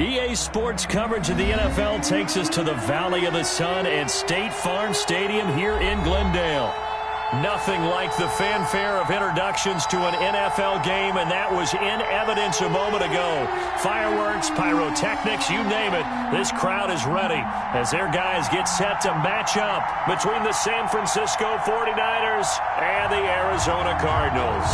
EA Sports coverage of the NFL takes us to the Valley of the Sun at State Farm Stadium here in Glendale. Nothing like the fanfare of introductions to an NFL game, and that was in evidence a moment ago. Fireworks, pyrotechnics, you name it, this crowd is ready as their guys get set to match up between the San Francisco 49ers and the Arizona Cardinals.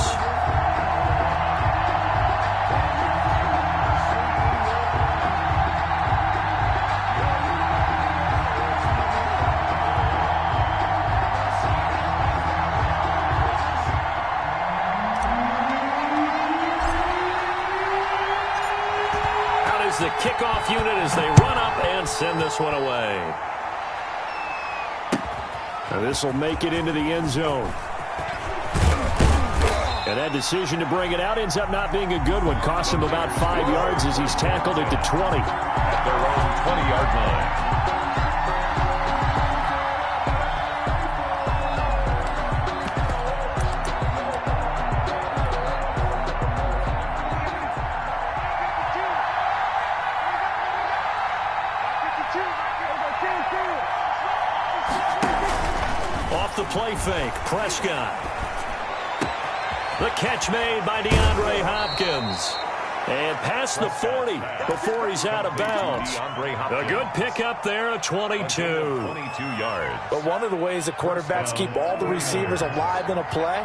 The kickoff unit as they run up and send this one away. Now this will make it into the end zone. And that decision to bring it out ends up not being a good one. Cost him about 5 yards as he's tackled at the 20. At their own 20-yard line. The play fake, Prescott. The catch made by DeAndre Hopkins. And past the 40 before he's out of bounds. A good pickup there, a 22. 22 yards. But one of the ways that quarterbacks keep all the receivers alive in a play,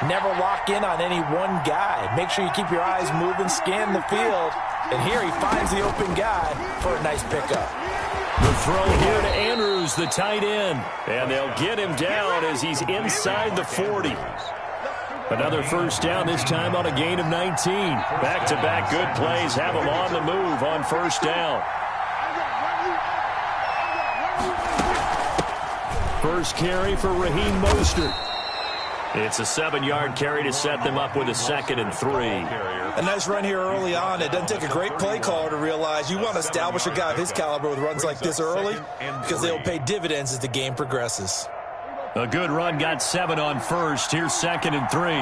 never lock in on any one guy. Make sure you keep your eyes moving, scan the field. And here he finds the open guy for a nice pickup. The throw here to Andrews, the tight end. And they'll get him down as he's inside the 40. Another first down, this time on a gain of 19. Back-to-back good plays have him on the move on first down. First carry for Raheem Mostert. It's a 7-yard carry to set them up with a 2nd and 3. A nice run here early on. It doesn't take a great play caller to realize you want to establish a guy of his caliber with runs like this early because they'll pay dividends as the game progresses. A good run, got 7 on first. Here's 2nd and 3.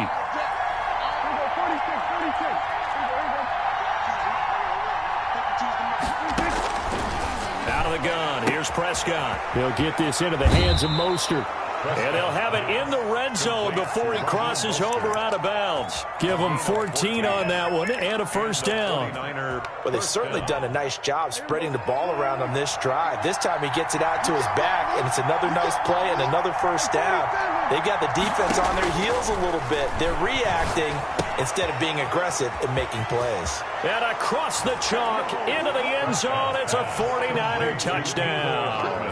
Out of the gun. Here's Prescott. He'll get this into the hands of Mostert. And they'll have it in the red zone before he crosses over out of bounds. Give him 14 on that one and a first down. Well, they've certainly done a nice job spreading the ball around on this drive. This time he gets it out to his back, and it's another nice play and another first down. They've got the defense on their heels a little bit. They're reacting instead of being aggressive and making plays. And across the chalk into the end zone, it's a 49er touchdown.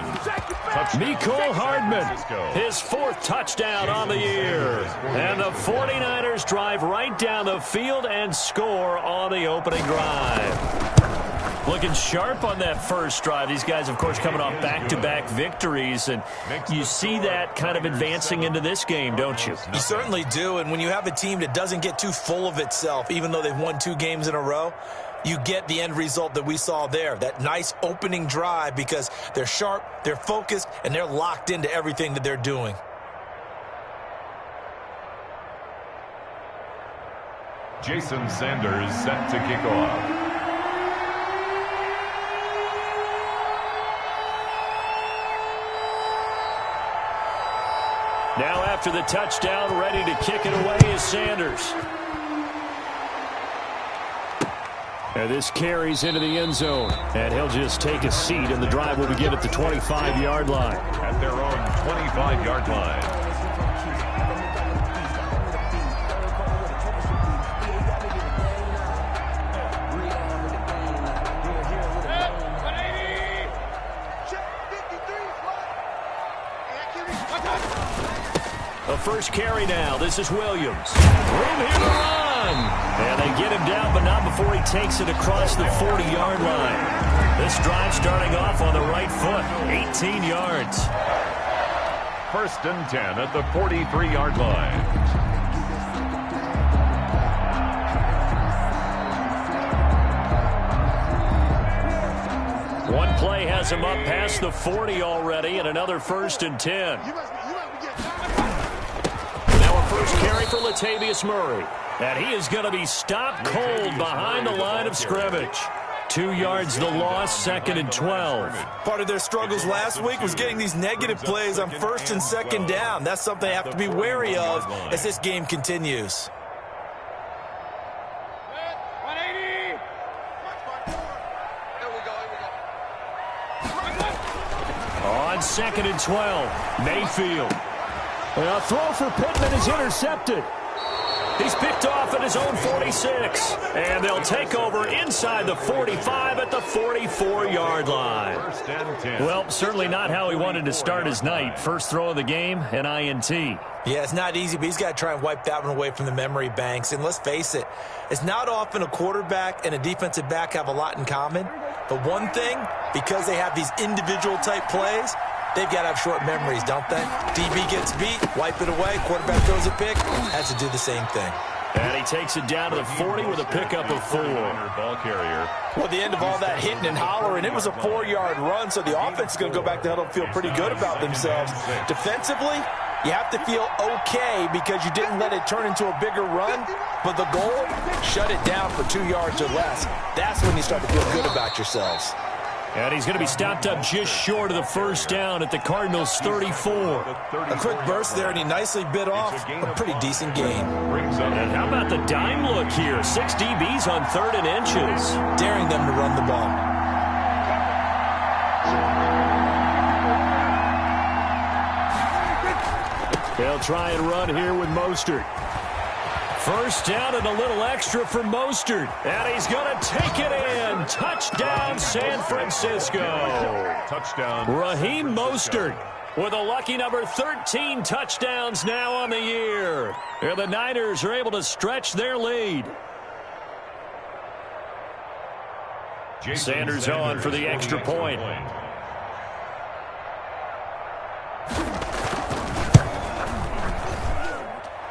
Mecole Hardman, his 4th touchdown on the year. And the 49ers drive right down the field and score on the opening drive. Looking sharp on that first drive. These guys, of course, coming off back-to-back victories, and you see that kind of advancing into this game, don't you? You certainly do, and when you have a team that doesn't get too full of itself, even though they've won 2 games in a row, you get the end result that we saw there, that nice opening drive, because they're sharp, they're focused, and they're locked into everything that they're doing. Jason Sanders set to kick off. Now after the touchdown, ready to kick it away is Sanders. And this carries into the end zone. And he'll just take a seat, and the drive will begin at the 25-yard line. At their own 25-yard line. The first carry now. This is Williams. Room here to run. And they get him down, but not before he takes it across the 40-yard line. This drive starting off on the right foot. 18 yards. 1st and 10 at the 43-yard line. One play has him up past the 40 already, and another 1st and 10. Now a first carry for Latavius Murray. And he is going to be stopped cold behind the line of scrimmage. 2 yards the loss, 2nd and 12. Part of their struggles last week was getting these negative plays on 1st and 2nd down. That's something they have to be wary of as this game continues. On 2nd and 12, Mayfield. A throw for Pittman is intercepted. He's picked off at his own 46. And they'll take over inside the 45 at the 44-yard line. Well, certainly not how he wanted to start his night. First throw of the game, an INT. Yeah, it's not easy, but he's got to try and wipe that one away from the memory banks. And let's face it, it's not often a quarterback and a defensive back have a lot in common. But one thing, because they have these individual-type plays, they've got to have short memories, don't they? DB gets beat, wipe it away, quarterback throws a pick, has to do the same thing. And he takes it down to the 40 with a pickup of 4. Ball carrier. Well, at the end of all that hitting and hollering, it was a 4-yard run, so the offense is going to go back to huddle and feel pretty good about themselves. Defensively, you have to feel okay because you didn't let it turn into a bigger run, but the goal, shut it down for 2 yards or less. That's when you start to feel good about yourselves. And he's going to be stopped up just short of the first down at the Cardinals' 34. A quick burst there, and he nicely bit off a pretty decent gain. And how about the dime look here? 6 DBs on 3rd and inches. Daring them to run the ball. They'll try and run here with Mostert. First down and a little extra for Mostert. And he's going to take it in. Touchdown, San Francisco. Touchdown. Raheem Mostert with a lucky number 13 touchdowns now on the year. And the Niners are able to stretch their lead. Sanders on for the extra point.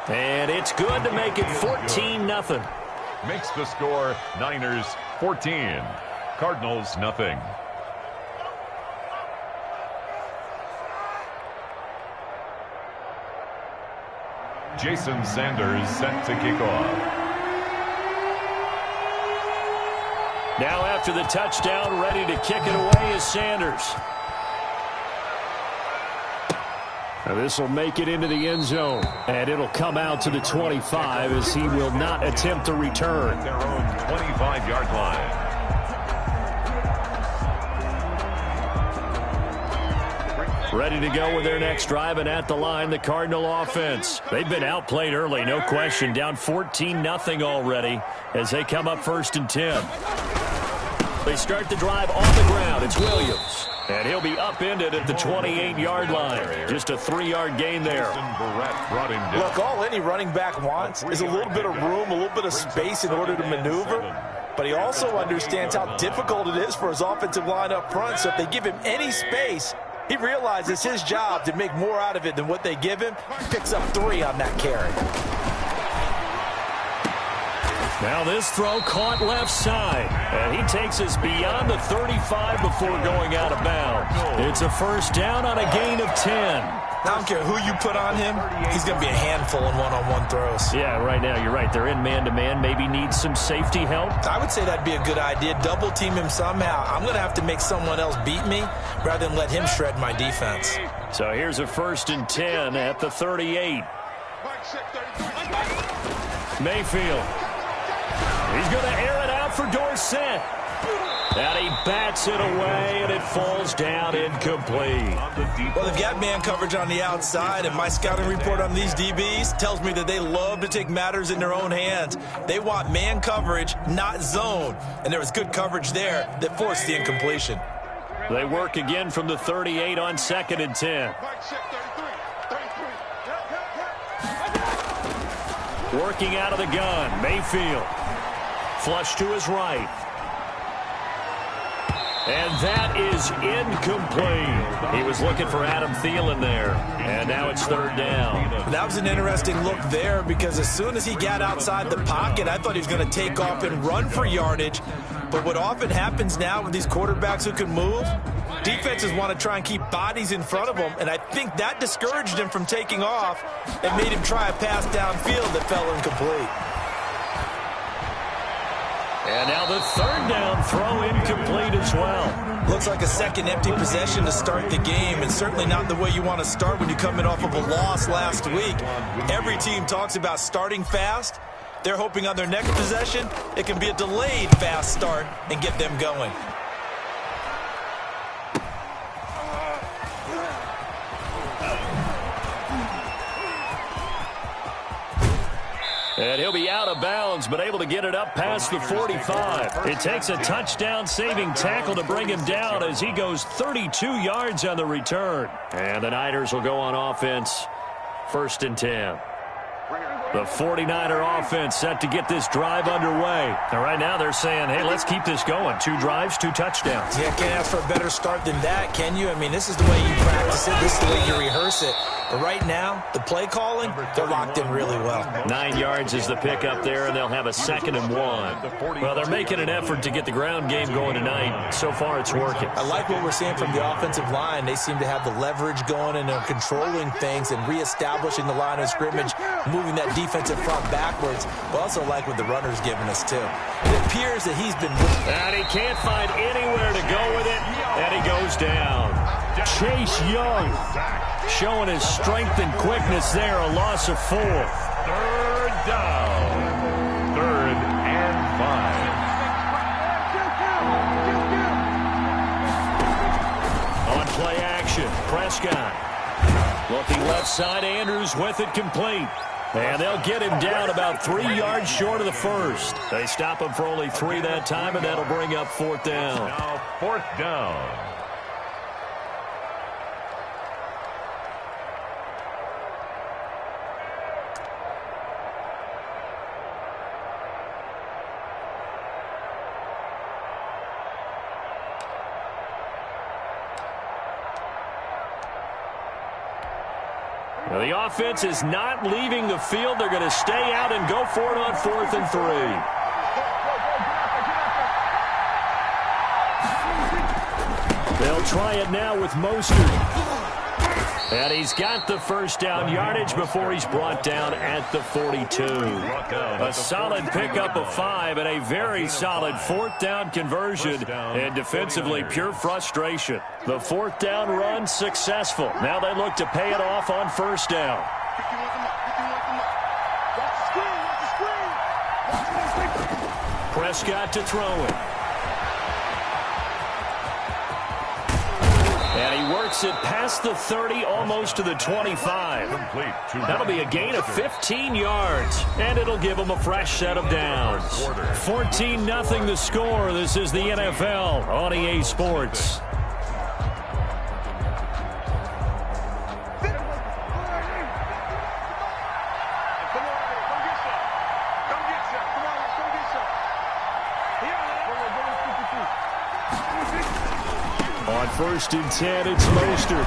And it's good to make it 14-0. Makes the score Niners 14, Cardinals nothing. Jason Sanders set to kick off. Now after the touchdown, ready to kick it away is Sanders. Now this will make it into the end zone, and it'll come out to the 25 as he will not attempt to return. Their own 25-yard line. Ready to go with their next drive, and at the line, the Cardinal offense. They've been outplayed early, no question. Down 14-0 already as they come up 1st and 10. They start the drive on the ground. It's Williams. And he'll be upended at the 28-yard line. Just a 3-yard gain there. Look, all any running back wants is a little bit of room, a little bit of space in order to maneuver. But he also understands how difficult it is for his offensive line up front. So if they give him any space, he realizes his job to make more out of it than what they give him. He picks up 3 on that carry. Now this throw caught left side, and he takes us beyond the 35 before going out of bounds. It's a first down on a gain of 10. I don't care who you put on him, he's going to be a handful in one-on-one throws. Yeah, right now, you're right. They're in man-to-man, maybe needs some safety help. I would say that'd be a good idea. Double team him somehow. I'm going to have to make someone else beat me rather than let him shred my defense. So here's a 1st and 10 at the 38. Mayfield. He's going to air it out for Dorsett. And he bats it away, and it falls down incomplete. Well, they've got man coverage on the outside, and my scouting report on these DBs tells me that they love to take matters in their own hands. They want man coverage, not zone. And there was good coverage there that forced the incompletion. They work again from the 38 on 2nd and 10. Working out of the gun, Mayfield. Flush to his right. And that is incomplete. He was looking for Adam Thielen there. And now it's 3rd down. That was an interesting look there because as soon as he got outside the pocket, I thought he was going to take off and run for yardage. But what often happens now with these quarterbacks who can move, defenses want to try and keep bodies in front of them. And I think that discouraged him from taking off and made him try a pass downfield that fell incomplete. And now the 3rd down throw incomplete as well. Looks like a second empty possession to start the game, and certainly not the way you want to start when you're coming off of a loss last week. Every team talks about starting fast. They're hoping on their next possession, it can be a delayed fast start and get them going. And he'll be out of bounds, but able to get it up past the 45. It takes a touchdown-saving tackle to bring him down as he goes 32 yards on the return. And the Niners will go on offense, 1st and 10. The 49er offense set to get this drive underway. And right now they're saying, hey, let's keep this going. 2 drives, 2 touchdowns. Yeah, can't ask for a better start than that, can you? I mean, this is the way you practice it. This is the way you rehearse it. But right now, the play calling, they're locked in really well. 9 yards is the pickup there, and they'll have a 2nd and 1. Well, they're making an effort to get the ground game going tonight. So far, it's working. I like what we're seeing from the offensive line. They seem to have the leverage going, and they're controlling things and reestablishing the line of scrimmage, moving that defensive front backwards. But also like what the runner's giving us, too. It appears that he's been... And he can't find anywhere to go with it, and he goes down. Chase Young showing his strength and quickness there, a loss of 4. 3rd down. 3rd and 5. On play action, Prescott. Looking left side, Andrews with it complete. And they'll get him down about 3 yards short of the 1st. They stop him for only 3 that time, and that'll bring up 4th down. Now 4th down. Now the offense is not leaving the field. They're going to stay out and go for it on 4th and 3. They'll try it now with Mostert. And he's got the 1st down yardage before he's brought down at the 42. A solid pickup of 5 and a very solid 4th down conversion. And defensively, pure frustration. The 4th down run successful. Now they look to pay it off on 1st down. Prescott to throw it. And he works it past the 30, almost to the 25. That'll be a gain of 15 yards, and it'll give them a fresh set of downs. 14-0 the score. This is the NFL on EA Sports. On 1st and 10, it's Mostert.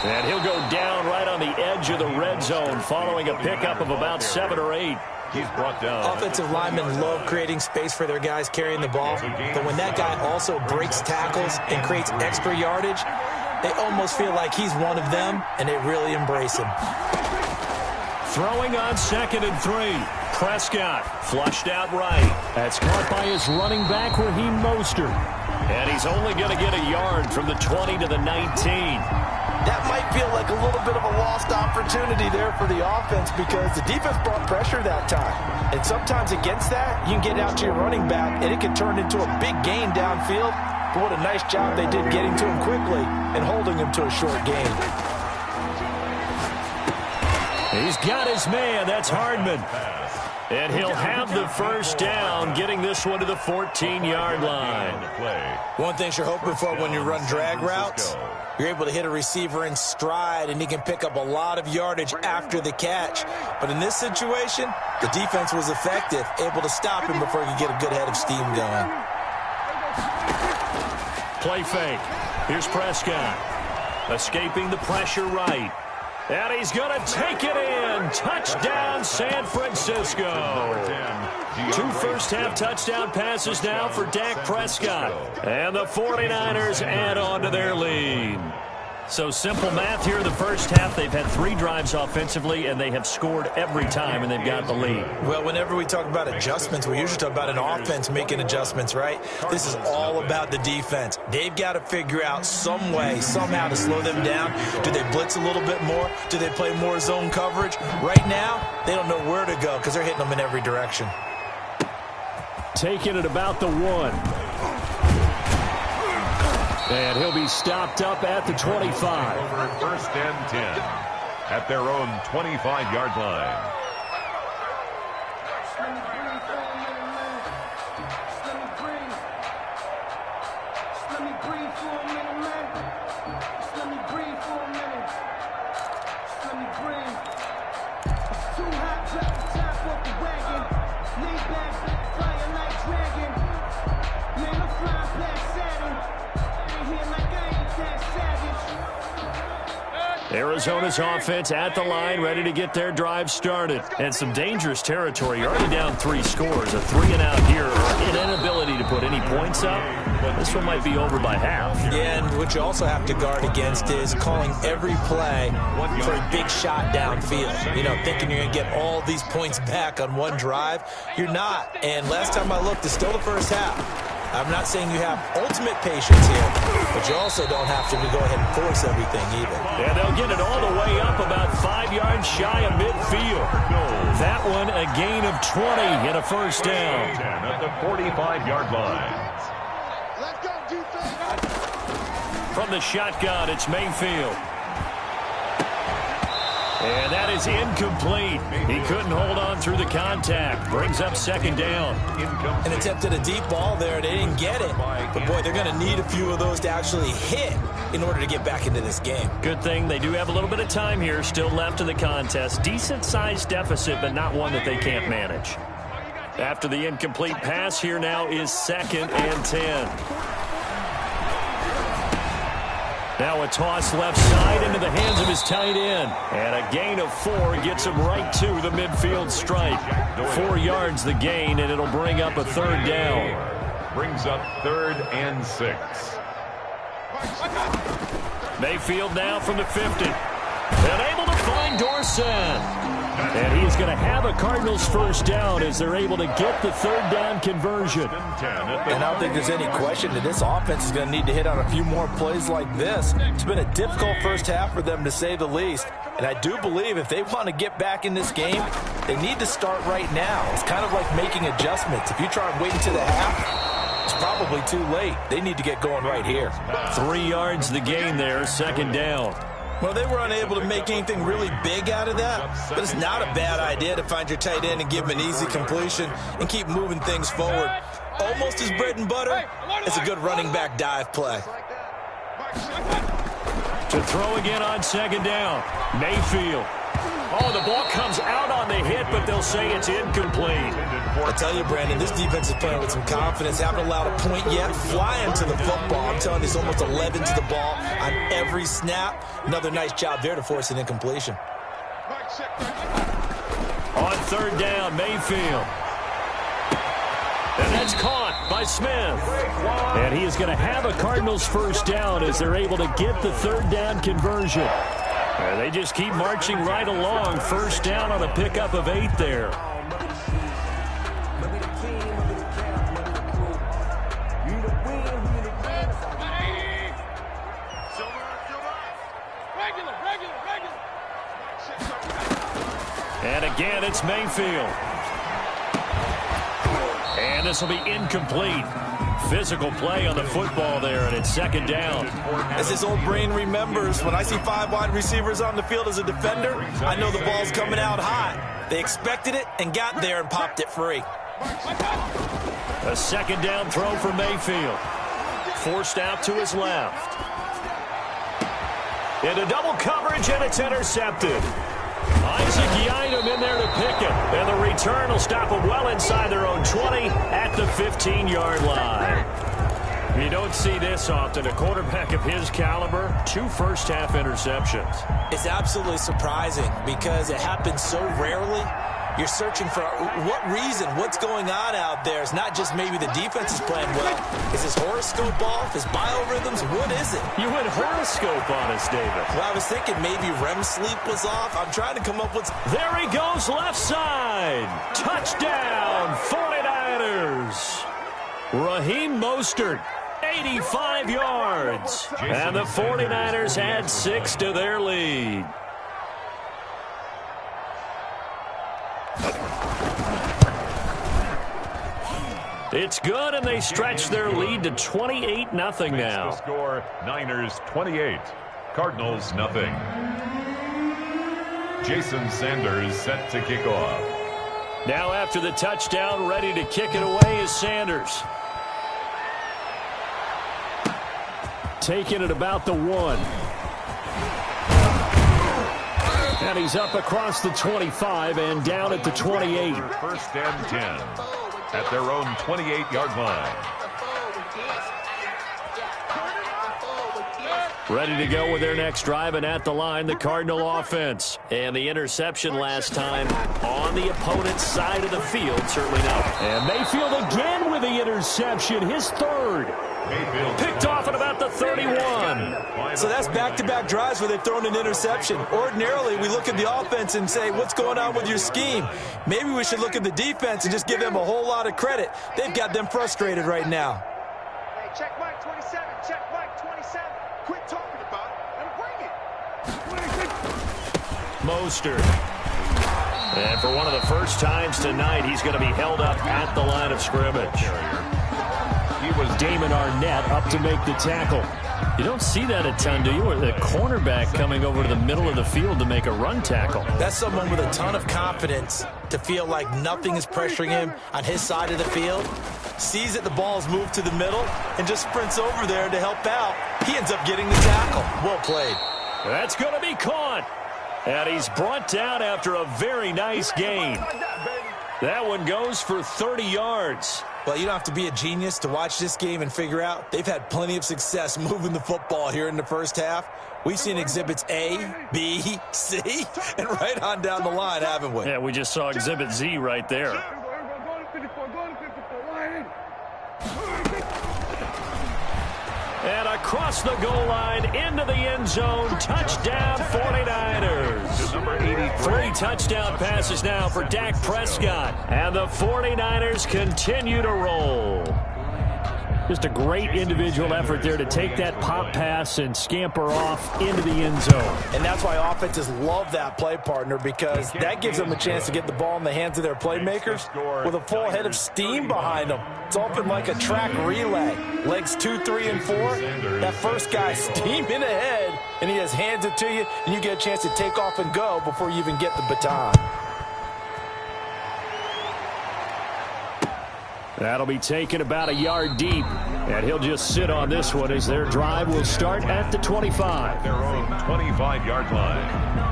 And he'll go down right on the edge of the red zone following a pickup of about 7 or 8. He's brought down. Offensive linemen love creating space for their guys carrying the ball. But when that guy also breaks tackles and creates extra yardage, they almost feel like he's one of them, and they really embrace him. Throwing on 2nd and 3. Prescott flushed out right. That's caught by his running back, Raheem Mostert. And he's only going to get a yard from the 20 to the 19. That might feel like a little bit of a lost opportunity there for the offense because the defense brought pressure that time. And sometimes against that, you can get out to your running back, and it can turn into a big gain downfield. But what a nice job they did getting to him quickly and holding him to a short gain. He's got his man. That's Hardman. And he'll have the 1st down, getting this one to the 14-yard line. One thing you're hoping for when you run drag routes, you're able to hit a receiver in stride, and he can pick up a lot of yardage after the catch. But in this situation, the defense was effective, able to stop him before he could get a good head of steam going. Play fake. Here's Prescott. Escaping the pressure right. And he's going to take it in. Touchdown, San Francisco. 2 first-half touchdown passes now for Dak Prescott. And the 49ers add on to their lead. So simple math here in the first half. They've had 3 drives offensively, and they have scored every time, and they've got the lead. Well, whenever we talk about adjustments, we usually talk about an offense making adjustments, right? This is all about the defense. They've got to figure out some way, somehow to slow them down. Do they blitz a little bit more? Do they play more zone coverage? Right now, they don't know where to go because they're hitting them in every direction. Taking it about the 1. And he'll be stopped up at the 25. Over first and 10 at their own 25-yard line. Arizona's offense at the line, ready to get their drive started. And some dangerous territory. You're already down 3 scores. A 3-and-out here, or an inability to put any points up. This one might be over by half. Yeah, and what you also have to guard against is calling every play for a big shot downfield. You know, thinking you're going to get all these points back on one drive. You're not. And last time I looked, it's still the first half. I'm not saying you have ultimate patience here, but you also don't have to go ahead and force everything either. Yeah, they'll get it all the way up about 5 yards shy of midfield. That one a gain of 20 and a first down. 10 at the 45-yard line. Let's go, defense. From the shotgun, it's Mayfield. And that is incomplete. He couldn't hold on through the contact. Brings up second down. And attempted a deep ball there. They didn't get it. But, boy, they're going to need a few of those to actually hit in order to get back into this game. Good thing they do have a little bit of time here still left in the contest. Decent-sized deficit, but not one that they can't manage. After the incomplete pass, here now is second and 10. Now a toss left side into the hands of his tight end. And a gain of 4 gets him right to the midfield stripe. 4 yards the gain, and it'll bring up a third down. Brings up 3rd and 6. Mayfield now from the 50. And able to find Dorsett. And he's going to have a Cardinals first down as they're able to get the third down conversion. And I don't think there's any question that this offense is going to need to hit on a few more plays like this. It's been a difficult first half for them, to say the least. And I do believe if they want to get back in this game, they need to start right now. It's kind of like making adjustments. If you try and wait until the half, it's probably too late. They need to get going right here. 3 yards the gain there, second down. Well, they were unable to make anything really big out of that, but it's not a bad idea to find your tight end and give him an easy completion and keep moving things forward. Almost as bread and butter as a good running back dive play. To throw again on second down, Mayfield. Oh, the ball comes out on the hit, but they'll say it's incomplete. I tell you, Brandon, this defense is playing with some confidence. Haven't allowed a point yet. Flying to the football. I'm telling you, it's almost 11 to the ball on every snap. Another nice job there to force an incompletion. On third down, Mayfield. And that's caught by Smith. And he is going to have a Cardinals first down as they're able to get the third down conversion. They just keep marching right along. First down on a pickup of 8 there. And again, it's Mayfield. And this will be incomplete. Physical play on the football there, and it's second down. As his old brain remembers, when I see 5 wide receivers on the field as a defender, I know the ball's coming out hot. They expected it and got there and popped it free. A second down throw for Mayfield. Forced out to his left. Into double coverage, and it's intercepted. Isaac Yiadom in there to pick it. And the return will stop them well inside their own 20 at the 15-yard line. You don't see this often. A quarterback of his caliber, 2 first-half interceptions. It's absolutely surprising because it happens so rarely. You're searching for what reason, what's going on out there. It's not just maybe the defense is playing well. Is his horoscope off? His biorhythms? What is it? You went horoscope on us, David. Well, I was thinking maybe REM sleep was off. I'm trying to come up with... There he goes, left side. Touchdown, 49ers. Raheem Mostert, 85 yards. And the 49ers add 6 to their lead. It's good, and they stretch their lead to 28-0 now. Score, Niners 28, Cardinals nothing. Jason Sanders set to kick off. Now after the touchdown, ready to kick it away is Sanders. Taking it about the 1. And he's up across the 25 and down at the 28. First and 10 at their own 28-yard line. Ready to go with their next drive, and at the line, the Cardinal offense. And the interception last time on the opponent's side of the field, certainly not. And Mayfield again with the interception, his third. Picked off at about the 31. So that's back-to-back drives where they've thrown an interception. Ordinarily, we look at the offense and say, what's going on with your scheme? Maybe we should look at the defense and just give them a whole lot of credit. They've got them frustrated right now. Hey, check Mike 27. Check Mike 27. Quit talking about it and bring it. Mostert. And for one of the first times tonight, he's going to be held up at the line of scrimmage. He was Damon Arnett up to make the tackle. You don't see that a ton, do you? Or the cornerback coming over to the middle of the field to make a run tackle. That's someone with a ton of confidence to feel like nothing is pressuring him on his side of the field. Sees that the ball's moved to the middle and just sprints over there to help out. He ends up getting the tackle. Well played. That's going to be caught. And he's brought down after a very nice gain. That one goes for 30 yards. Well, you don't have to be a genius to watch this game and figure out they've had plenty of success moving the football here in the first half. We've seen exhibits A, B, C, and right on down the line, haven't we? Yeah, we just saw exhibit Z right there. And across the goal line into the end zone, touchdown 49ers. Number 83. 3 touchdown passes now for Dak Prescott. And the 49ers continue to roll. Just a great individual effort there to take that pop pass and scamper off into the end zone. And that's why offenses love that play, partner, because that gives them a chance to get the ball in the hands of their playmakers with a full head of steam behind them. It's open like a track relay. Legs 2, 3, and 4. That first guy steaming ahead, and he just hands it to you, and you get a chance to take off and go before you even get the baton. That'll be taken about a yard deep, and he'll just sit on this one as their drive will start at the 25. Their own 25-yard line.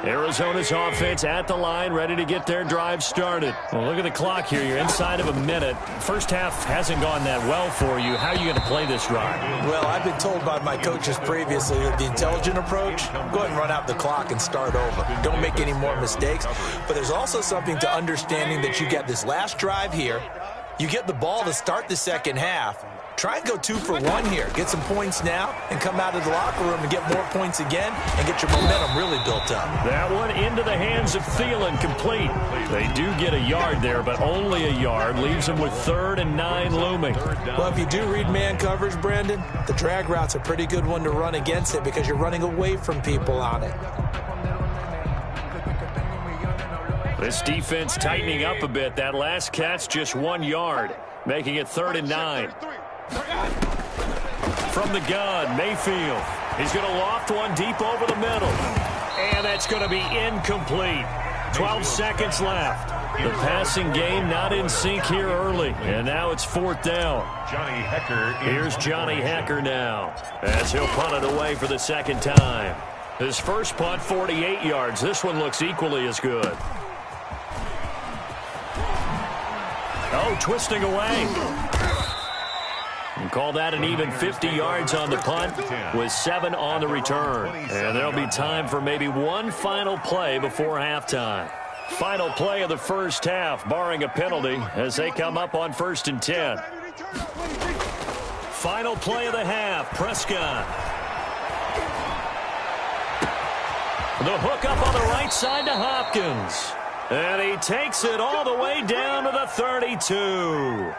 Arizona's offense at the line, ready to get their drive started. Well, look at the clock here. You're inside of a minute. First half hasn't gone that well for you. How are you going to play this drive? Well, I've been told by my coaches previously that the intelligent approach, go ahead and run out the clock and start over. Don't make any more mistakes. But there's also something to understanding that you get this last drive here. You get the ball to start the second half. Try and go 2 for 1 here. Get some points now and come out of the locker room and get more points again and get your momentum really built up. That one into the hands of Thielen, complete. They do get a yard there, but only a yard. Leaves them with 3rd and 9 looming. Well, if you do read man coverage, Brandon, the drag route's a pretty good one to run against it because you're running away from people on it. This defense tightening up a bit. That last catch just 1 yard, making it 3rd and 9. From the gun, Mayfield. He's going to loft one deep over the middle. And that's going to be incomplete. 12 seconds left. The passing game not in sync here early. And now it's 4th down. Johnny Hecker. Here's Johnny Hecker now, as he'll punt it away for the second time. His first punt, 48 yards. This one looks equally as good. Oh, twisting away. And call that an even 50 yards on the punt with 7 on the return. And there'll be time for maybe one final play before halftime. Final play of the first half, barring a penalty, as they come up on 1st and 10. Final play of the half, Prescott. The hook up on the right side to Hopkins. And he takes it all the way down to the 32.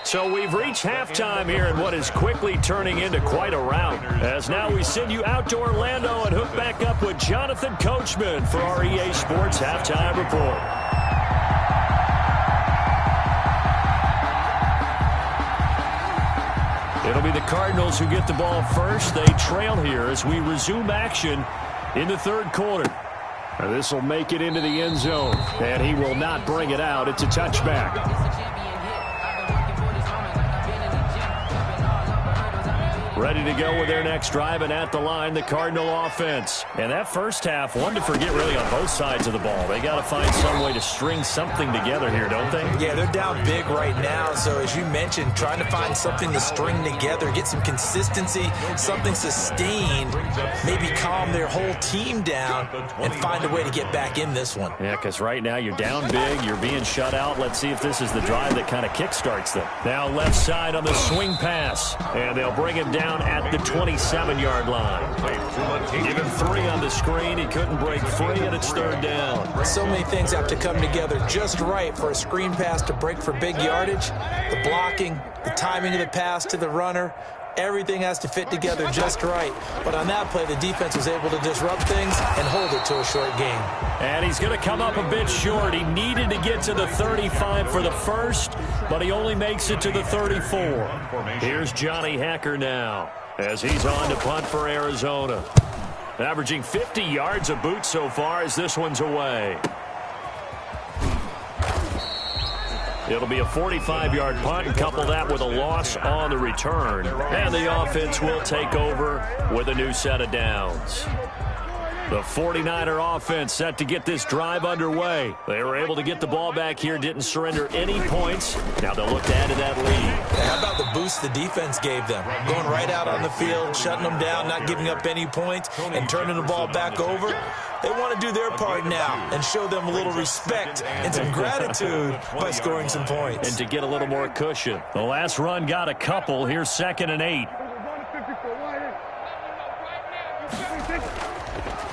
So we've reached halftime here in what is quickly turning into quite a rout. As now we send you out to Orlando and hook back up with Jonathan Coachman for our EA Sports Halftime Report. It'll be the Cardinals who get the ball first. They trail here as we resume action in the 3rd quarter. This will make it into the end zone, and he will not bring it out. It's a touchback. Ready to go with their next drive, and at the line, the Cardinal offense. And that first half, one to forget really on both sides of the ball. They got to find some way to string something together here, don't they? Yeah, they're down big right now. So as you mentioned, trying to find something to string together, get some consistency, something sustained, maybe calm their whole team down and find a way to get back in this one. Yeah, because right now you're down big, you're being shut out. Let's see if this is the drive that kind of kickstarts them. Now left side on the swing pass, and they'll bring him down at the 27-yard line. Given 3 on the screen, he couldn't break free, and it's 3rd down. So many things have to come together just right for a screen pass to break for big yardage. The blocking, the timing of the pass to the runner, everything has to fit together just right. But on that play, the defense was able to disrupt things and hold it to a short game. And he's going to come up a bit short. He needed to get to the 35 for the first, but he only makes it to the 34. Here's Johnny Hacker now as he's on to punt for Arizona. Averaging 50 yards a boot so far as this one's away. It'll be a 45-yard punt, and couple that with a loss on the return. And the offense will take over with a new set of downs. The 49er offense set to get this drive underway. They were able to get the ball back here, didn't surrender any points. Now they'll look to add to that lead. How about the boost the defense gave them? Going right out on the field, shutting them down, not giving up any points, and turning the ball back over. They want to do their part now and show them a little respect and some gratitude by scoring some points. And to get a little more cushion. The last run got a couple. Here's 2nd and 8.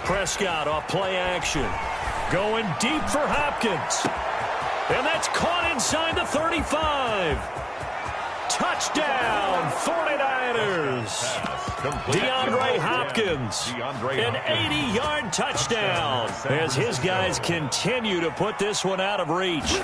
Prescott off play action. Going deep for Hopkins. And that's caught inside the 35. Touchdown, 49ers. DeAndre Hopkins, an 80-yard touchdown as his guys continue to put this one out of reach.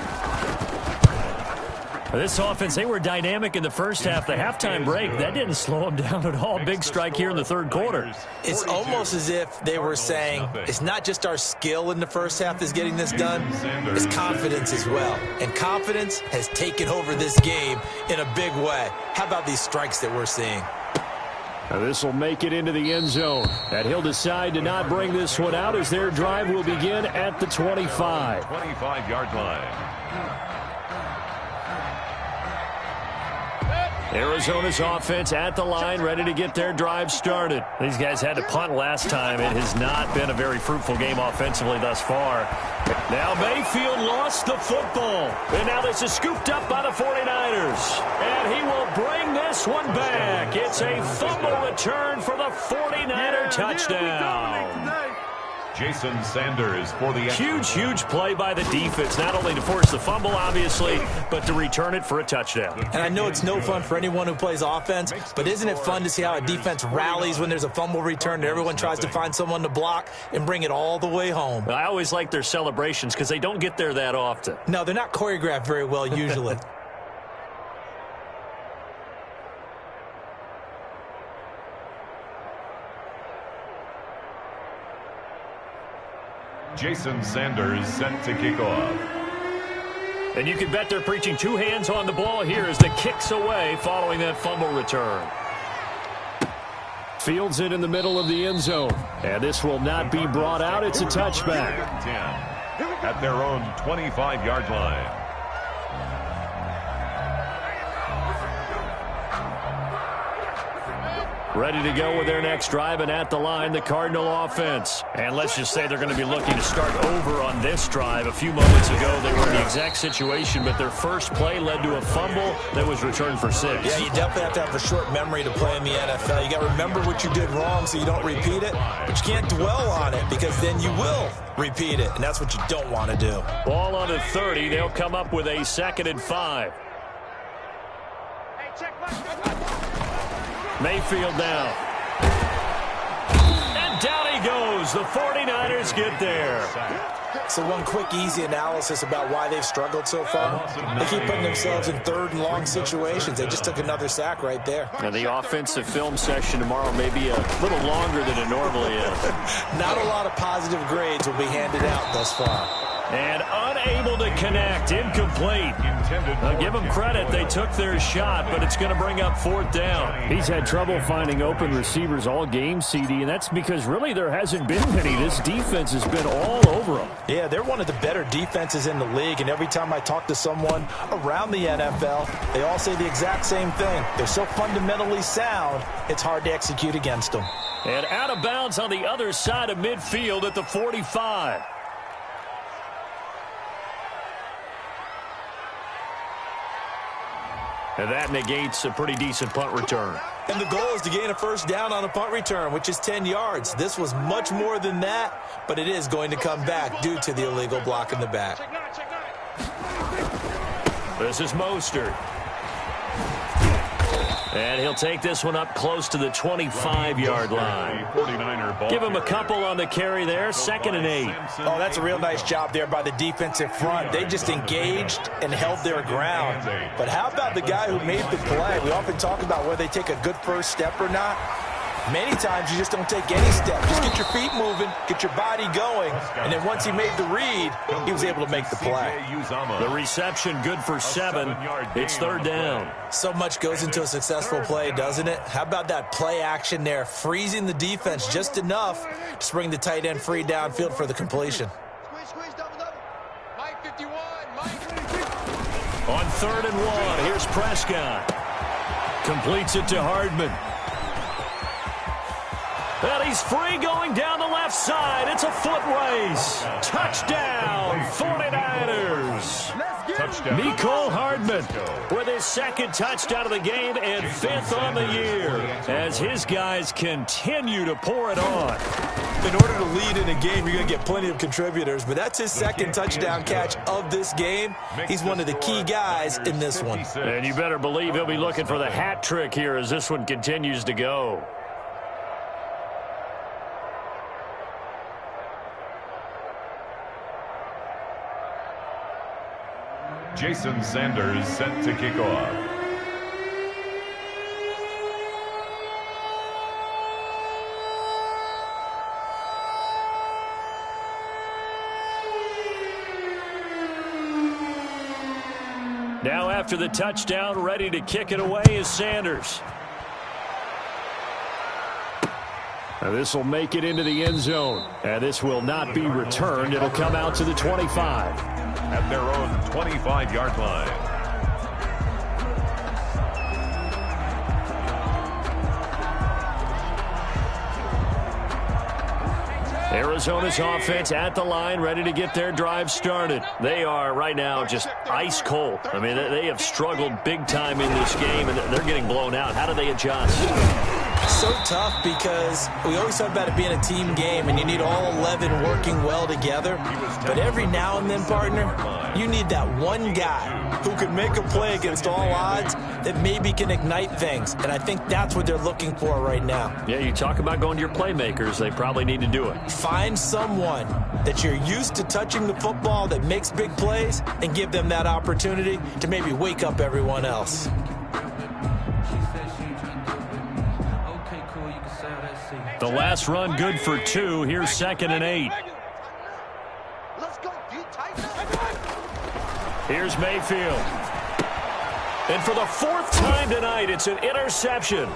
This offense, they were dynamic in the first half. The halftime break, that didn't slow them down at all. Big strike here in the 3rd quarter. It's almost as if they were saying, it's not just our skill in the first half that's getting this done, it's confidence as well. And confidence has taken over this game in a big way. How about these strikes that we're seeing? Now this will make it into the end zone. And he'll decide to not bring this one out as their drive will begin at the 25. 25-yard line. Arizona's offense at the line, ready to get their drive started. These guys had to punt last time. It has not been a very fruitful game offensively thus far. Now Mayfield lost the football. And now this is scooped up by the 49ers. And he will bring this one back. It's a fumble return for the 49er touchdown. Jason Sanders for the huge play by the defense, not only to force the fumble, obviously, but to return it for a touchdown. And I know it's no fun for anyone who plays offense, but isn't it fun to see how a defense rallies when there's a fumble return and everyone tries to find someone to block and bring it all the way home? I always like their celebrations because they don't get there that often. No, they're not choreographed very well usually. Jason Sanders set to kick off. And you can bet they're preaching 2 hands on the ball here as the kick's away following that fumble return. Fields it in the middle of the end zone. And this will not be brought out. It's a touchback. 10 at their own 25-yard line. Ready to go with their next drive, and at the line, the Cardinal offense. And let's just say they're going to be looking to start over on this drive. A few moments ago, they were in the exact situation, but their first play led to a fumble that was returned for 6. Yeah, you definitely have to have a short memory to play in the NFL. You got to remember what you did wrong so you don't repeat it, but you can't dwell on it because then you will repeat it, and that's what you don't want to do. Ball on the 30. They'll come up with a 2nd and 5. Hey, check my... Mayfield down. And down he goes. The 49ers get there. So one quick, easy analysis about why they've struggled so far. They keep putting themselves in 3rd and long situations. They just took another sack right there. Now the offensive film session tomorrow may be a little longer than it normally is. Not a lot of positive grades will be handed out thus far. And unable to connect. Incomplete. Now give them credit. They took their shot, but it's going to bring up 4th down. He's had trouble finding open receivers all game, CD, and that's because really there hasn't been many. This defense has been all over them. Yeah, they're one of the better defenses in the league, and every time I talk to someone around the NFL, they all say the exact same thing. They're so fundamentally sound, it's hard to execute against them. And out of bounds on the other side of midfield at the 45. And that negates a pretty decent punt return. And the goal is to gain a 1st down on a punt return, which is 10 yards. This was much more than that, but it is going to come back due to the illegal block in the back. This is Mostert. And he'll take this one up close to the 25-yard line. Give him a couple on the carry there. 2nd and 8. Oh, that's a real nice job there by the defensive front. They just engaged and held their ground. But how about the guy who made the play? We often talk about whether they take a good first step or not. Many times you just don't take any step. Just get your feet moving, get your body going, and then once he made the read, he was able to make the play. The reception good for 7. It's 3rd down. So much goes into a successful play, doesn't it? How about that play action there, freezing the defense just enough to bring the tight end free downfield for the completion. Squeeze, double. Mike 51, Mike 22. On 3rd and 1, here's Prescott. Completes it to Hardman. And he's free going down the left side. It's a foot race. Touchdown, 49ers. Mecole Hardman with his 2nd touchdown of the game and 5th on the year as his guys continue to pour it on. In order to lead in a game, you're going to get plenty of contributors, but that's his 2nd touchdown catch of this game. He's one of the key guys in this one. And you better believe he'll be looking for the hat trick here as this one continues to go. Jason Sanders set to kick off. Now after the touchdown, ready to kick it away is Sanders. Now this will make it into the end zone. And this will not be returned. It'll come out to the 25. At their own 25-yard line. Arizona's offense at the line, ready to get their drive started. They are right now just ice cold. I mean, they have struggled big time in this game, and they're getting blown out. How do they adjust? So tough because we always talk about it being a team game and you need all 11 working well together. But every now and then, partner, you need that one guy who can make a play against all odds that maybe can ignite things. And I think that's what they're looking for right now. Yeah, you talk about going to your playmakers. They probably need to do it. Find someone that you're used to touching the football that makes big plays and give them that opportunity to maybe wake up everyone else. The last run good for 2. Here's 2nd and 8. Let's go, Here's Mayfield. And for the 4th time tonight, it's an interception.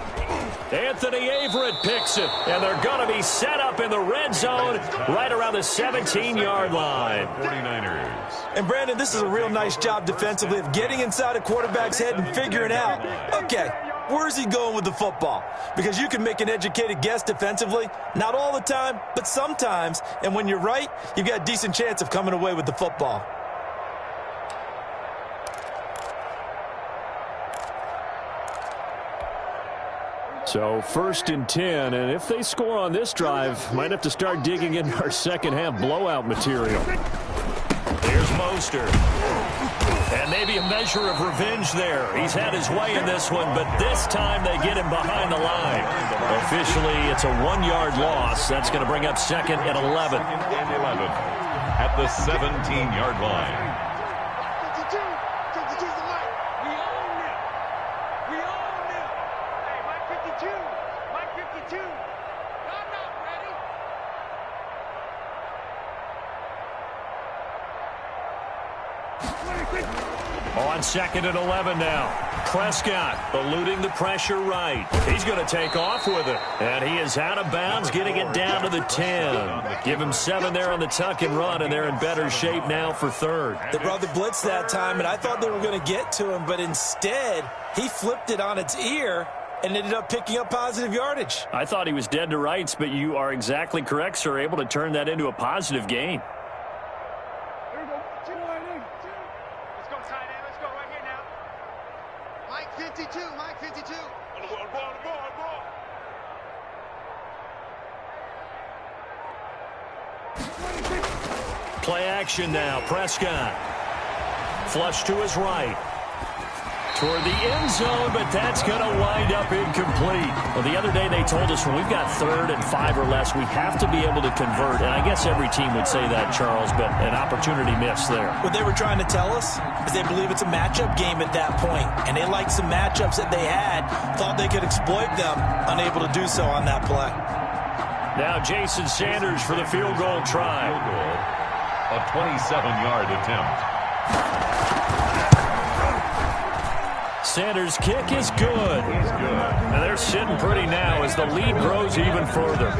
Anthony Averett picks it, and they're going to be set up in the red zone right around the 17-yard line. 49ers. And, Brandon, this is a real nice job defensively of getting inside a quarterback's head and figuring out, okay, Where's he going with the football? Because you can make an educated guess defensively. Not all the time, but sometimes. And when you're right, you've got a decent chance of coming away with the football. So 1st and 10, and if they score on this drive, might have to start digging into our second-half blowout material. Here's Mostert. And maybe a measure of revenge there. He's had his way in this one, but this time they get him behind the line. Officially, it's a 1-yard loss. That's going to bring up 2nd and 11. 2nd and 11 at the 17-yard line. On 2nd and 11 now. Prescott eluding the pressure right. He's going to take off with it. And he is out of bounds, getting it down to the 10. Give him 7 there on the tuck and run, and they're in better shape now for 3rd. They brought the blitz that time, and I thought they were going to get to him, but instead he flipped it on its ear and ended up picking up positive yardage. I thought he was dead to rights, but you are exactly correct, sir. Able to turn that into a positive gain. Mike 52. Play action now. Prescott. Flush to his right. Toward the end zone, but that's going to wind up incomplete. Well, the other day they told us when we've got 3rd and 5 or less, we have to be able to convert. And I guess every team would say that, Charles, but an opportunity missed there. What they were trying to tell us is they believe it's a matchup game at that point, and they liked some matchups that they had, thought they could exploit them, unable to do so on that play. Now Jason Sanders for the field goal try. Field goal, a 27-yard attempt. Sanders' kick is good. And they're sitting pretty now as the lead grows even further.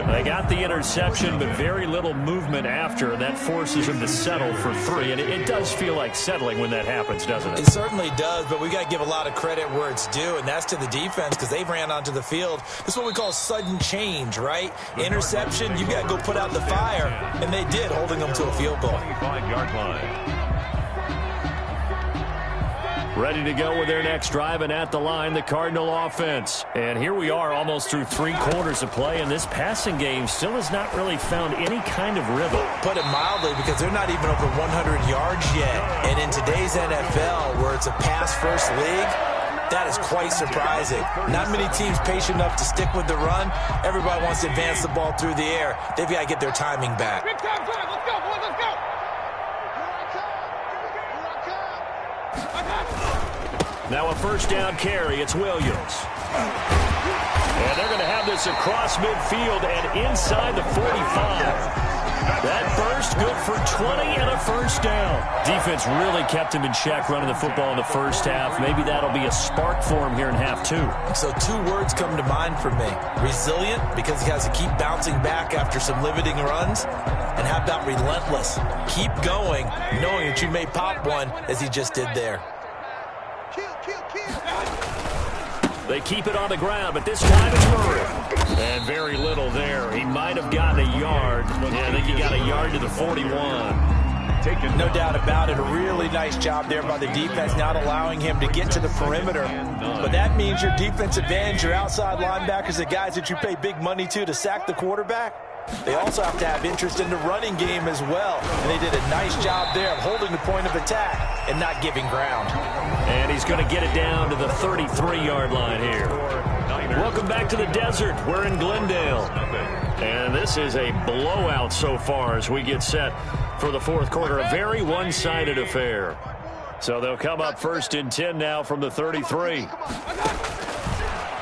They got the interception, but very little movement after, and that forces them to settle for 3. And it does feel like settling when that happens, doesn't it? It certainly does, but we got to give a lot of credit where it's due, and that's to the defense because they ran onto the field. This is what we call sudden change, right? Interception, you got to go put out the fire, and they did, holding them to a field goal. 25-yard line. Ready to go with their next drive, and at the line, the Cardinal offense. And here we are almost through 3 quarters of play, and this passing game still has not really found any kind of rhythm. Put it mildly, because they're not even over 100 yards yet. And in today's NFL, where it's a pass-first league, that is quite surprising. Not many teams patient enough to stick with the run. Everybody wants to advance the ball through the air. They've got to get their timing back. Big time, let's go, boys, let's go. Now a 1st down carry. It's Williams. And they're going to have this across midfield and inside the 45. That burst good for 20 and a 1st down. Defense really kept him in check running the football in the 1st half. Maybe that'll be a spark for him here in half 2. So 2 words come to mind for me. Resilient, because he has to keep bouncing back after some limiting runs. And how about relentless? Keep going, knowing that you may pop one as he just did there. They keep it on the ground, but this time it's Murray. And very little there. He might have gotten a yard. Yeah, I think he got a yard to the 41. No doubt about it. A really nice job there by the defense, not allowing him to get to the perimeter. But that means your defense advantage, your outside linebackers, the guys that you pay big money to sack the quarterback. They also have to have interest in the running game as well. And they did a nice job there of holding the point of attack and not giving ground. And he's going to get it down to the 33-yard line here. Welcome back to the desert. We're in Glendale. And this is a blowout so far as we get set for the 4th quarter. A very one-sided affair. So they'll come up 1st and 10 now from the 33.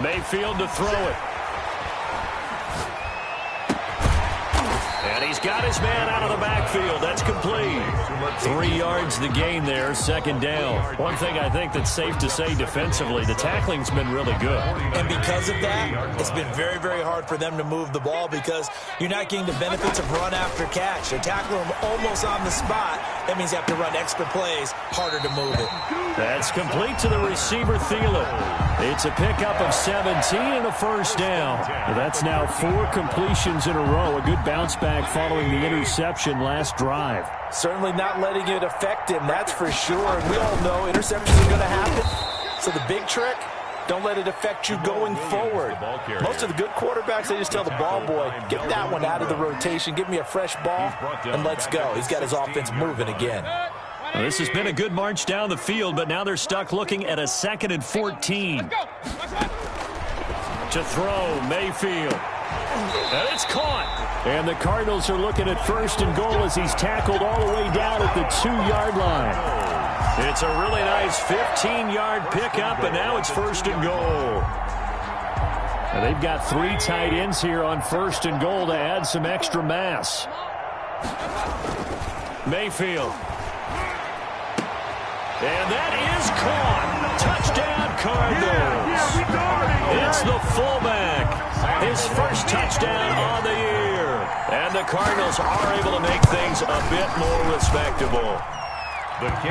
Mayfield to throw it. And And he's got his man out of the backfield. That's complete. 3 yards the gain there, second down. One thing I think that's safe to say defensively, the tackling's been really good. And because of that, it's been very, very hard for them to move the ball because you're not getting the benefits of run after catch. They're tackling him almost on the spot. That means you have to run extra plays, harder to move it. That's complete to the receiver, Thielen. It's a pickup of 17 and a first down. That's now 4 completions in a row. A good bounce back following the interception last drive. Certainly not letting it affect him, that's for sure. And we all know interceptions are going to happen. So the big trick, don't let it affect you going forward. Most of the good quarterbacks, they just tell the ball boy, get that one out of the rotation, give me a fresh ball, and let's go. He's got his offense moving again. Well, this has been a good march down the field, but now they're stuck looking at a 2nd and 14. To throw, Mayfield. And it's caught. And the Cardinals are looking at 1st and goal as he's tackled all the way down at the 2-yard line. It's a really nice 15-yard pickup, and now it's 1st and goal. And they've got 3 tight ends here on 1st and goal to add some extra mass. Mayfield. And that is caught. Touchdown, Cardinals. It's the fullback. His first touchdown on the year. And the Cardinals are able to make things a bit more respectable.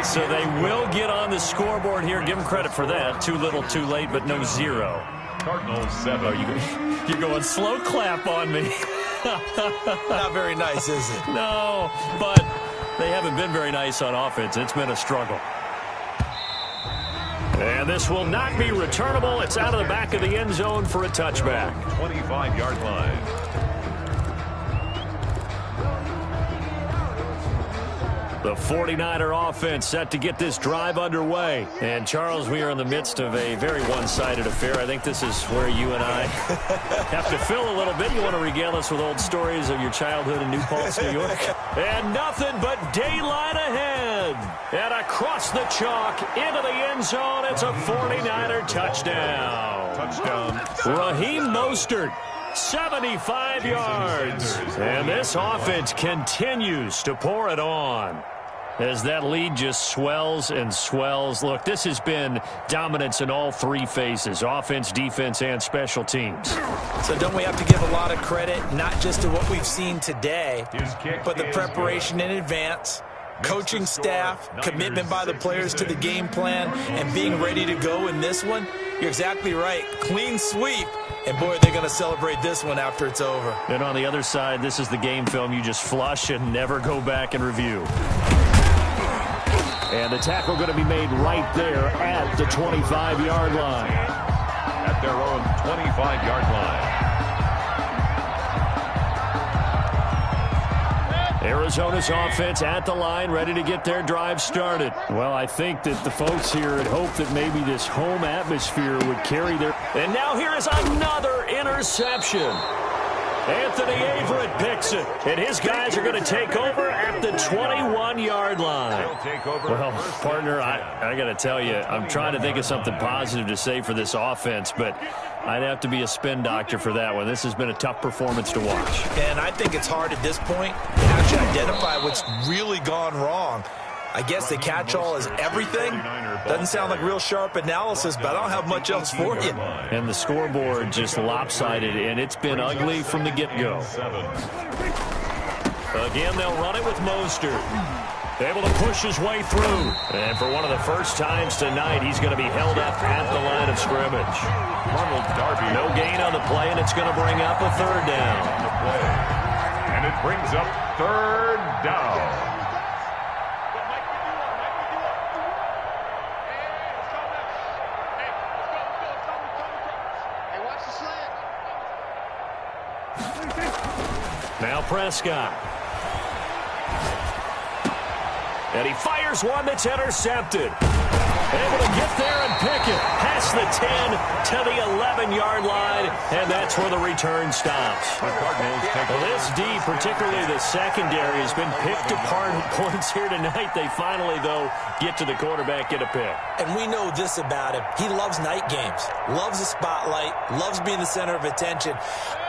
So they will get on the scoreboard here. Give them credit for that. Too little, too late, but no 0. Cardinals 7. Oh, you're going slow clap on me. Not very nice, is it? No, but they haven't been very nice on offense. It's been a struggle. And this will not be returnable. It's out of the back of the end zone for a touchback. 25-yard line. The 49er offense set to get this drive underway. And, Charles, we are in the midst of a very one-sided affair. I think this is where you and I have to fill a little bit. You want to regale us with old stories of your childhood in New Paltz, New York? And nothing but daylight ahead. And across the chalk into the end zone, it's a 49er touchdown. Raheem Mostert. 75 yards. And this offense continues to pour it on as that lead just swells and swells. Look, this has been dominance in all 3 phases, offense, defense, and special teams. So don't we have to give a lot of credit, not just to what we've seen today, but the preparation in advance, coaching staff, commitment by the players to the game plan, and being ready to go in this one? You're exactly right. Clean sweep. And, boy, they're going to celebrate this one after it's over. And on the other side, this is the game film you just flush and never go back and review. And the tackle going to be made right there at the 25-yard line. At their own 25-yard line. Arizona's offense at the line, ready to get their drive started. Well, I think that the folks here had hoped that maybe this home atmosphere would carry their... And now here is another interception. Anthony Averett picks it, and his guys are going to take over at the 21-yard line. Well, partner, I got to tell you, I'm trying to think of something positive to say for this offense, but I'd have to be a spin doctor for that one. This has been a tough performance to watch. And I think it's hard at this point to actually identify what's really gone wrong. I guess the catch-all is everything. Doesn't sound like real sharp analysis, but I don't have much else for you. And the scoreboard just lopsided, and it's been ugly from the get-go. Again, they'll run it with Mostert. Able to push his way through. And for one of the first times tonight, he's going to be held up at the line of scrimmage. No gain on the play, and it's going to bring up a 3rd down. And it brings up 3rd down. Now Prescott. And he fires one that's intercepted. Able to get there and pick it. past the 10 to the 11-yard line, and that's where the return stops. Well, this D, particularly the secondary, has been picked apart at points here tonight. They finally, though, get to the quarterback, get a pick. And we know this about him. He loves night games, loves the spotlight, loves being the center of attention.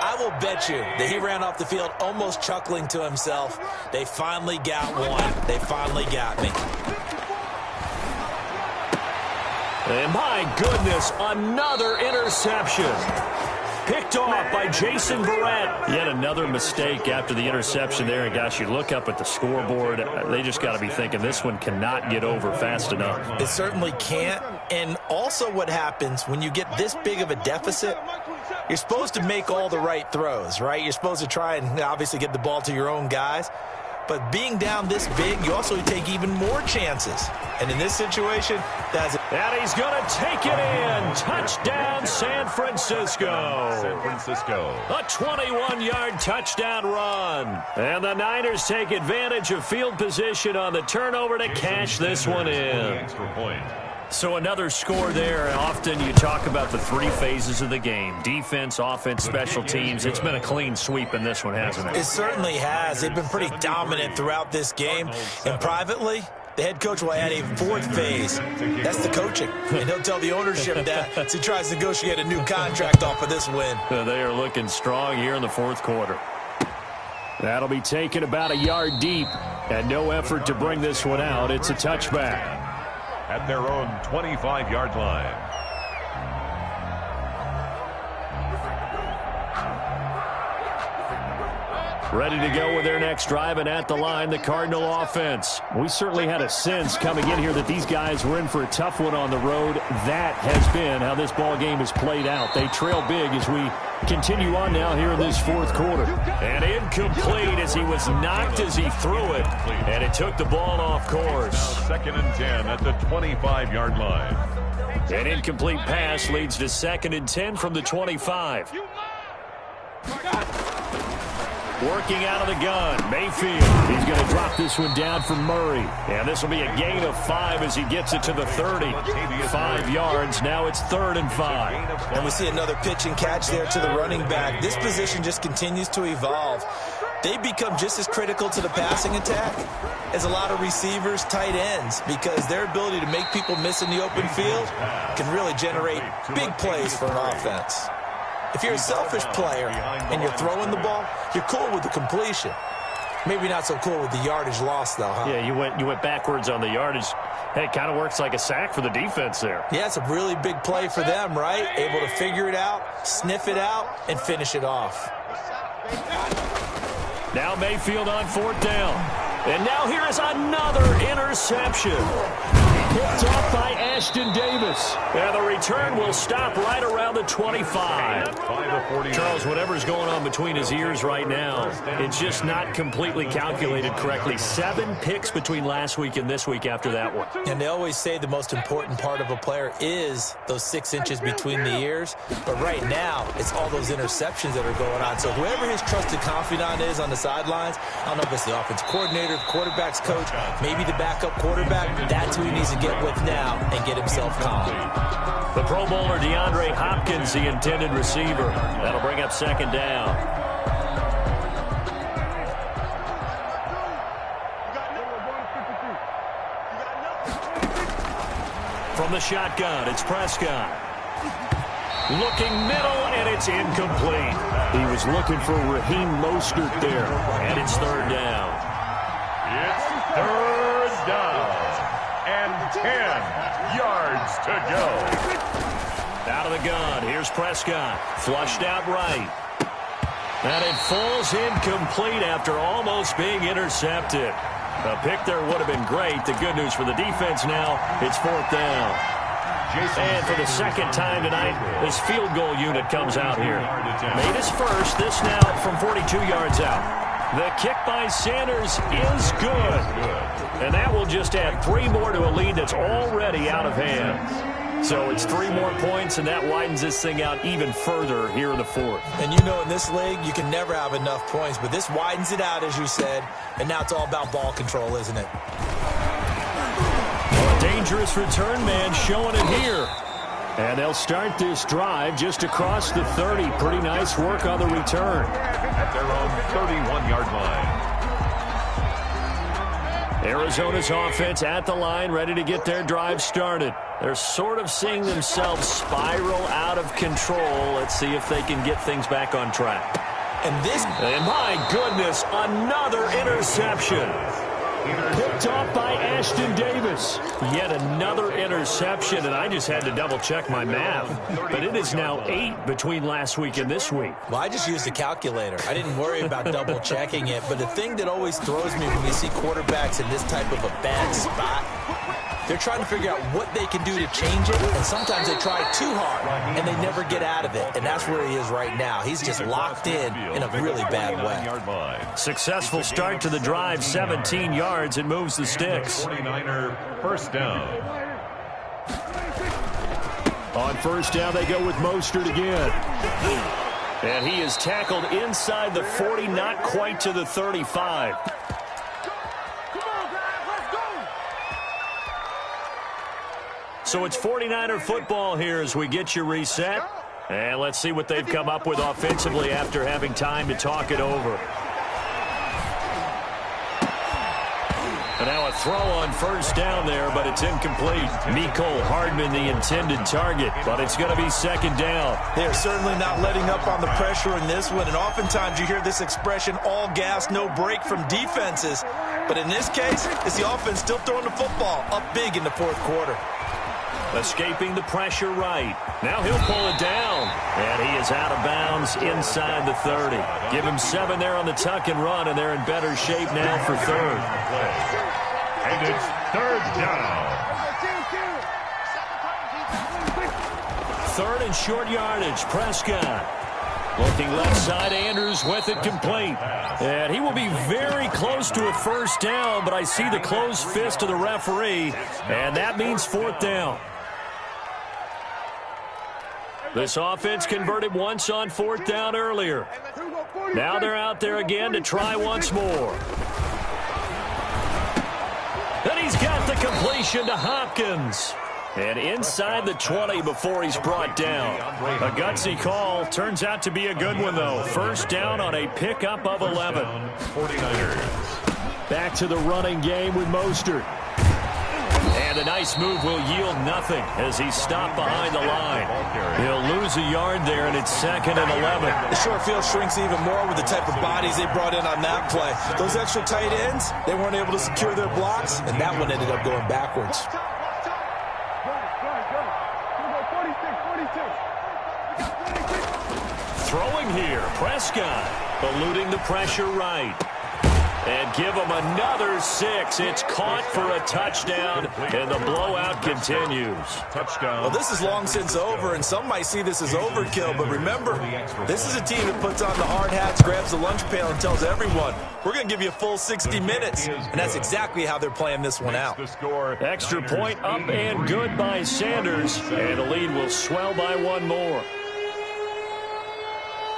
I will bet you that he ran off the field almost chuckling to himself. They finally got one. They finally got me. And my goodness, another interception. Picked off by Jason Verrett. Yet another mistake after the interception there. And gosh, you look up at the scoreboard, they just got to be thinking this one cannot get over fast enough. It certainly can't. And also what happens when you get this big of a deficit, you're supposed to make all the right throws, right? You're supposed to try and obviously get the ball to your own guys. But being down this big, you also take even more chances. And in this situation, that's it. And he's going to take it in. Touchdown, San Francisco. San Francisco. A 21-yard touchdown run. And the Niners take advantage of field position on the turnover to cash this one in. Extra point. So another score there. Often you talk about the three phases of the game. Defense, offense, special teams. It's been a clean sweep in this one, hasn't it? It certainly has. They've been pretty dominant throughout this game. And privately, the head coach will add a fourth phase. That's the coaching. And he'll tell the ownership that as he tries to negotiate a new contract off of this win. They are looking strong here in the fourth quarter. That'll be taken about a yard deep. And no effort to bring this one out. It's a touchback. At their own 25-yard line. Ready to go with their next drive, and at the line, the Cardinal offense. We certainly had a sense coming in here that these guys were in for a tough one on the road. That has been how this ball game has played out. They trail big as we continue on now here in this fourth quarter. And incomplete as he was knocked as he threw it, and it took the ball off course. Now 2nd and 10 at the 25-yard line. An incomplete pass leads to 2nd and 10 from the 25. Working out of the gun, Mayfield. He's going to drop this one down for Murray. And this will be a gain of 5 as he gets it to the 30. 5 yards. Now it's 3rd and 5. And we see another pitch and catch there to the running back. This position just continues to evolve. They become just as critical to the passing attack as a lot of receivers, tight ends, because their ability to make people miss in the open field can really generate big plays for an offense. If you're a selfish player and you're throwing the ball, you're cool with the completion. Maybe not so cool with the yardage loss, though, huh? Yeah, you went backwards on the yardage. Hey, it kind of works like a sack for the defense there. Yeah, it's a really big play for them, right? Able to figure it out, sniff it out, and finish it off. Now Mayfield on 4th down. And now here is another interception. Picked off by Ashton Davis. And the return will stop right around the 25. Charles, whatever's going on between his ears right now, it's just not completely calculated correctly. 7 picks between last week and this week after that one. And they always say the most important part of a player is those 6 inches between the ears. But right now, it's all those interceptions that are going on. So whoever his trusted confidant is on the sidelines, I don't know if it's the offensive coordinator, the quarterback's coach, maybe the backup quarterback, that's who he needs to get with now and get himself calm. The Pro Bowler DeAndre Hopkins, the intended receiver. That'll bring up 2nd down. From the shotgun, it's Prescott. Looking middle, and it's incomplete. He was looking for Raheem Mostert there, and it's 3rd down. It's 3rd down. And 10 yards to go. Out of the gun. Here's Prescott. Flushed out right. And it falls incomplete after almost being intercepted. A pick there would have been great. The good news for the defense now, it's 4th down. And for the 2nd time tonight, this field goal unit comes out here. Made his first. This now from 42 yards out. The kick by Sanders is good. And that will just add 3 more to a lead that's already out of hand. So it's 3 more points, and that widens this thing out even further here in the 4th. And you know in this league, you can never have enough points, but this widens it out, as you said, and now it's all about ball control, isn't it? A dangerous return man showing it here. And they'll start this drive just across the 30. Pretty nice work on the return. At their own 31-yard line. Arizona's offense at the line, ready to get their drive started. They're sort of seeing themselves spiral out of control. Let's see if they can get things back on track. And my goodness, another interception. Picked off by Ashton Davis. Yet another interception, and I just had to double-check my math. But it is now 8 between last week and this week. Well, I just used a calculator. I didn't worry about double-checking it. But the thing that always throws me when you see quarterbacks in this type of a bad spot, they're trying to figure out what they can do to change it, and sometimes they try too hard, and they never get out of it. And that's where he is right now. He's just locked in a really bad way. Successful start to the drive, 17 yards, and moves the sticks. 49er first down. On first down, they go with Mostert again. And he is tackled inside the 40, not quite to the 35. So it's 49er football here as we get you reset. And let's see what they've come up with offensively after having time to talk it over. And now a throw on first down there, but it's incomplete. Mecole Hardman, the intended target, but it's going to be second down. They're certainly not letting up on the pressure in this one, and oftentimes you hear this expression, all gas, no break from defenses. But in this case, it's the offense still throwing the football up big in the fourth quarter. Escaping the pressure right. Now he'll pull it down. And he is out of bounds inside the 30. Give him 7 there on the tuck and run, and they're in better shape now for third. And it's third down. Third and short yardage. Prescott. Looking left side, Andrews with it complete. And he will be very close to a first down, but I see the closed fist of the referee, and that means fourth down. This offense converted once on fourth down earlier. Now they're out there again to try once more. And he's got the completion to Hopkins. And inside the 20 before he's brought down. A gutsy call. Turns out to be a good one, though. First down on a pickup of 11. 49ers. Back to the running game with Mostert. And a nice move will yield nothing as he's stopped behind the line. He'll lose a yard there, and it's second and 11. The short field shrinks even more with the type of bodies they brought in on that play. Those extra tight ends, they weren't able to secure their blocks, and that one ended up going backwards. Throwing here, Prescott, eluding the pressure right. And give him another 6. It's caught for a touchdown, and the blowout continues. Touchdown. Well, this is long since over, and some might see this as overkill, but remember, this is a team that puts on the hard hats, grabs the lunch pail, and tells everyone, we're going to give you a full 60 minutes, and that's exactly how they're playing this one out. Extra point up and good by Sanders, and the lead will swell by one more.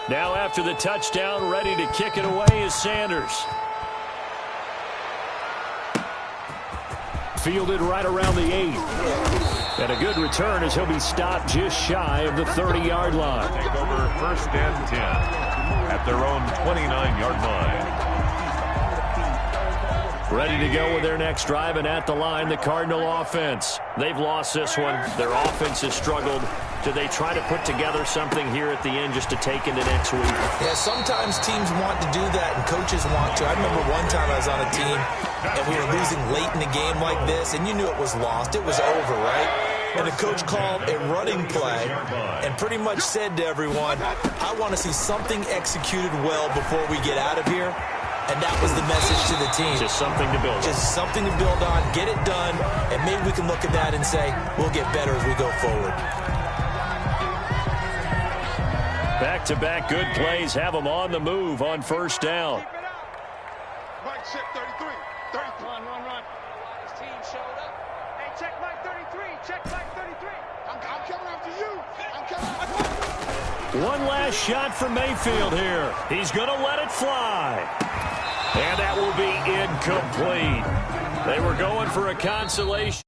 Now after the touchdown, ready to kick it away is Sanders. Fielded right around the 8. And a good return as he'll be stopped just shy of the 30-yard line. Take over first and 10 at their own 29-yard line. Ready to go with their next drive, and at the line, the Cardinal offense. They've lost this one. Their offense has struggled. Do they try to put together something here at the end just to take into next week? Yeah, sometimes teams want to do that, and coaches want to. I remember one time I was on a team, and we were losing late in a game like this, and you knew it was lost. It was over, right? And the coach called a running play and pretty much said to everyone, I want to see something executed well before we get out of here. And that was the message to the team. Just something to build on. Just something to build on, get it done, and maybe we can look at that and say, we'll get better as we go forward. Back-to-back good plays have them on the move on first down. Mike check 33. 33. Run. His team showed up. Hey, check Mike 33. Check Mike 33. I'm coming after you. I'm coming after you. One last shot for Mayfield here. He's going to let it fly. And that will be incomplete. They were going for a consolation.